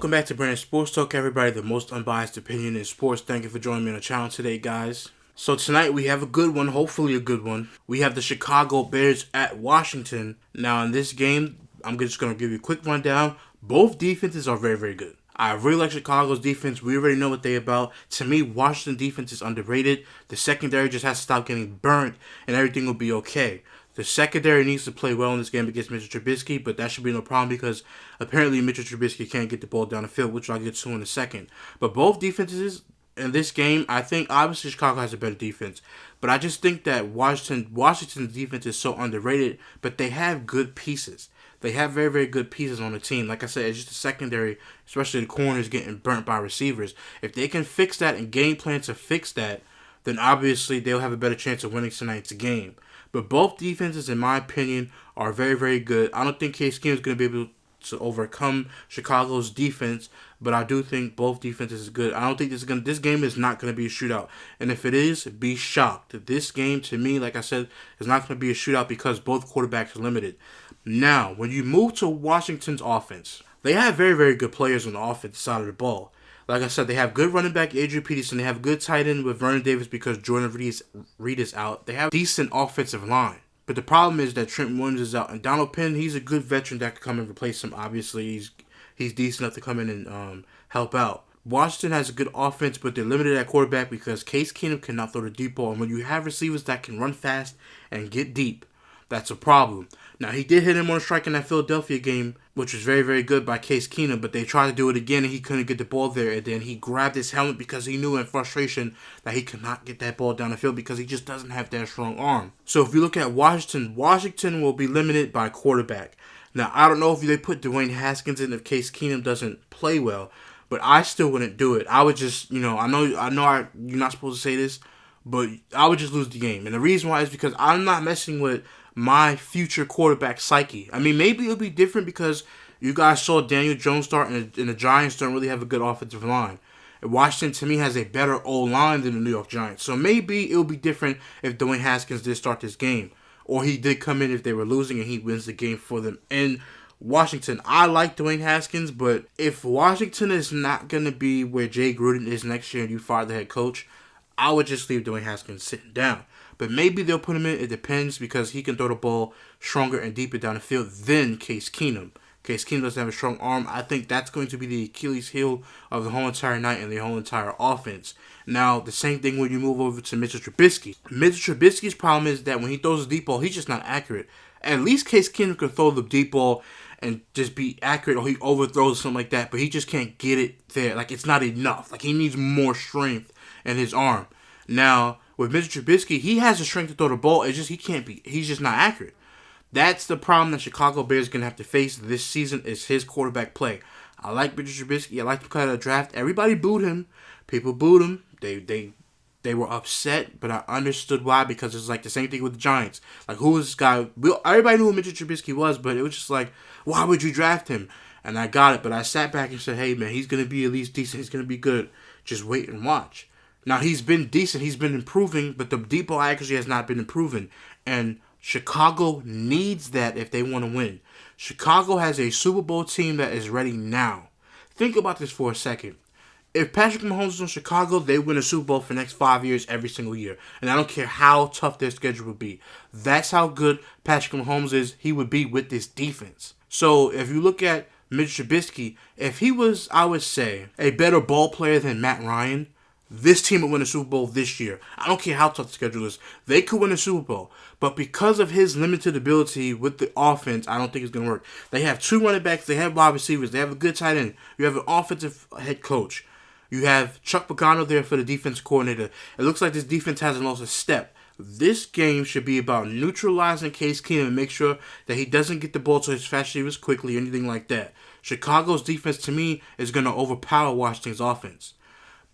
Welcome back to Brandon Sports Talk, everybody. The most unbiased opinion in sports. Thank you for joining me on the channel today, guys. So tonight we have a good one, hopefully a good one. We have the Chicago Bears at Washington. Now in this game, I'm just going to give you a quick rundown. Both defenses are very, very good. I really like Chicago's defense. We already know what they're about. To me, Washington defense is underrated. The secondary just has to stop getting burnt, and everything will be okay. The secondary needs to play well in this game against Mitchell Trubisky, but that should be no problem because apparently Mitchell Trubisky can't get the ball down the field, which I'll get to in a second. But both defenses in this game, I think obviously Chicago has a better defense, but I just think that Washington's defense is so underrated, but they have good pieces. They have very, very good pieces on the team. Like I said, it's just the secondary, especially the corners, getting burnt by receivers. If they can fix that and game plan to fix that, then obviously they'll have a better chance of winning tonight's game. But both defenses, in my opinion, are very, very good. I don't think Case Keenum is going to be able to overcome Chicago's defense, but I do think both defenses is good. I don't think this game is not going to be a shootout. And if it is, be shocked. This game, to me, like I said, is not going to be a shootout because both quarterbacks are limited. Now, when you move to Washington's offense, they have very, very good players on the offensive side of the ball. Like I said, they have good running back Adrian Peterson. They have good tight end with Vernon Davis because Jordan Reed is out. They have decent offensive line. But the problem is that Trent Williams is out. And Donald Penn, he's a good veteran that could come and replace him. Obviously, he's decent enough to come in and help out. Washington has a good offense, but they're limited at quarterback because Case Keenum cannot throw the deep ball. And when you have receivers that can run fast and get deep, that's a problem. Now, he did hit him on a strike in that Philadelphia game, which was very, very good by Case Keenum, but they tried to do it again, and he couldn't get the ball there, and then he grabbed his helmet because he knew in frustration that he could not get that ball down the field because he just doesn't have that strong arm. So if you look at Washington will be limited by quarterback. Now, I don't know if they put Dwayne Haskins in if Case Keenum doesn't play well, but I still wouldn't do it. I would just, I know you're not supposed to say this, but I would just lose the game. And the reason why is because I'm not messing with my future quarterback psyche. I mean, maybe it'll be different because you guys saw Daniel Jones start and the Giants don't really have a good offensive line. And Washington, to me, has a better O-line than the New York Giants. So maybe it'll be different if Dwayne Haskins did start this game. Or he did come in if they were losing and he wins the game for them. And Washington, I like Dwayne Haskins, but if Washington is not going to be where Jay Gruden is next year and you fire the head coach, I would just leave Dwayne Haskins sitting down. But maybe they'll put him in. It depends because he can throw the ball stronger and deeper down the field than Case Keenum. Case Keenum doesn't have a strong arm. I think that's going to be the Achilles heel of the whole entire night and the whole entire offense. Now, the same thing when you move over to Mitchell Trubisky. Mitchell Trubisky's problem is that when he throws the deep ball, he's just not accurate. At least Case Keenum can throw the deep ball and just be accurate, or he overthrows something like that, but he just can't get it there. Like, it's not enough. Like, he needs more strength in his arm. Now, with Mitchell Trubisky, he has the strength to throw the ball. It's just he's just not accurate. That's the problem that Chicago Bears are going to have to face this season is his quarterback play. I like Mitchell Trubisky. I like the kind of draft. Everybody booed him. People booed him. They were upset, but I understood why because it's like the same thing with the Giants. Like, who is this guy? Everybody knew who Mitchell Trubisky was, but it was just like, why would you draft him? And I got it, but I sat back and said, hey, man, he's going to be at least decent. He's going to be good. Just wait and watch. Now, he's been decent. He's been improving, but the deep ball accuracy has not been improving. And Chicago needs that if they want to win. Chicago has a Super Bowl team that is ready now. Think about this for a second. If Patrick Mahomes is in Chicago, they win a Super Bowl for the next 5 years every single year. And I don't care how tough their schedule would be. That's how good Patrick Mahomes is. He would be with this defense. So if you look at Mitch Trubisky, if he was, I would say, a better ball player than Matt Ryan, this team would win a Super Bowl this year. I don't care how tough the schedule is. They could win a Super Bowl. But because of his limited ability with the offense, I don't think it's going to work. They have two running backs. They have wide receivers. They have a good tight end. You have an offensive head coach. You have Chuck Pagano there for the defense coordinator. It looks like this defense hasn't lost a step. This game should be about neutralizing Case Keenum and make sure that he doesn't get the ball to his fast receivers quickly or anything like that. Chicago's defense, to me, is going to overpower Washington's offense.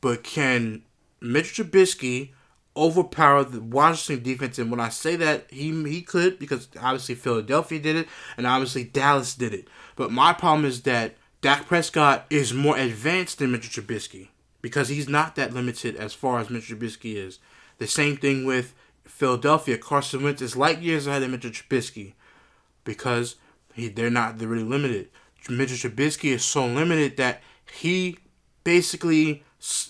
But can Mitch Trubisky overpower the Washington defense? And when I say that, he could, because obviously Philadelphia did it, and obviously Dallas did it. But my problem is that Dak Prescott is more advanced than Mitch Trubisky, because he's not that limited as far as Mitch Trubisky is. The same thing with Philadelphia. Carson Wentz is light years ahead of Mitch Trubisky, because they're really limited. Mitch Trubisky is so limited that he basically,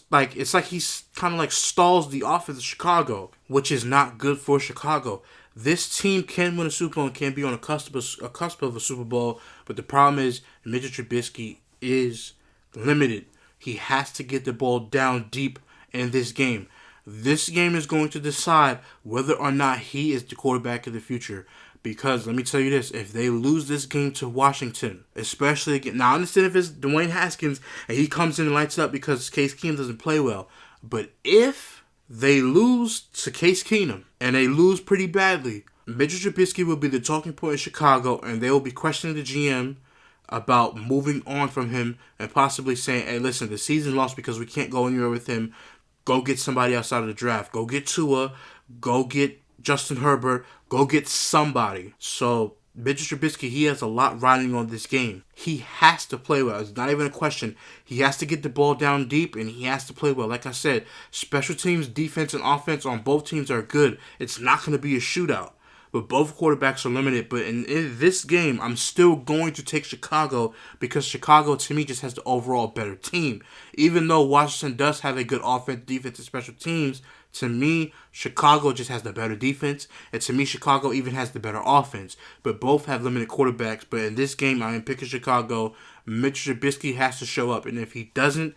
like, it's like he's kind of like stalls the offense of Chicago, which is not good for Chicago. This team can win a Super Bowl and can be on a cusp of a Super Bowl, but the problem is Mitchell Trubisky is limited. He has to get the ball down deep in this game. This game is going to decide whether or not he is the quarterback of the future. Because let me tell you this, if they lose this game to Washington, especially again, now I understand if it's Dwayne Haskins and he comes in and lights up because Case Keenum doesn't play well, but if they lose to Case Keenum and they lose pretty badly, Mitchell Trubisky will be the talking point in Chicago, and they will be questioning the GM about moving on from him and possibly saying, hey, listen, the season lost because we can't go anywhere with him. Go get somebody outside of the draft. Go get Tua. Go get Justin Herbert. Go get somebody. So Mitchell Trubisky, he has a lot riding on this game. He has to play well. It's not even a question. He has to get the ball down deep, and he has to play well. Like I said, special teams, defense, and offense on both teams are good. It's not going to be a shootout. But both quarterbacks are limited. But in this game, I'm still going to take Chicago because Chicago, to me, just has the overall better team. Even though Washington does have a good offense, defense, and special teams, to me, Chicago just has the better defense. And to me, Chicago even has the better offense. But both have limited quarterbacks. But in this game, I am picking Chicago. Mitch Trubisky has to show up. And if he doesn't,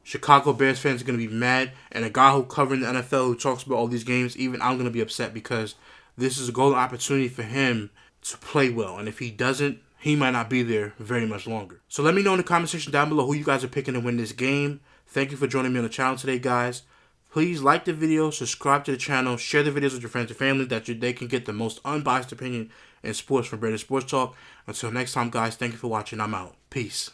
Chicago Bears fans are going to be mad. And a guy who covering the NFL who talks about all these games, even I'm going to be upset because this is a golden opportunity for him to play well. And if he doesn't, he might not be there very much longer. So let me know in the comment section down below who you guys are picking to win this game. Thank you for joining me on the channel today, guys. Please like the video, subscribe to the channel, share the videos with your friends and family that they can get the most unbiased opinion in sports from Brandon Sports Talk. Until next time, guys, thank you for watching. I'm out. Peace.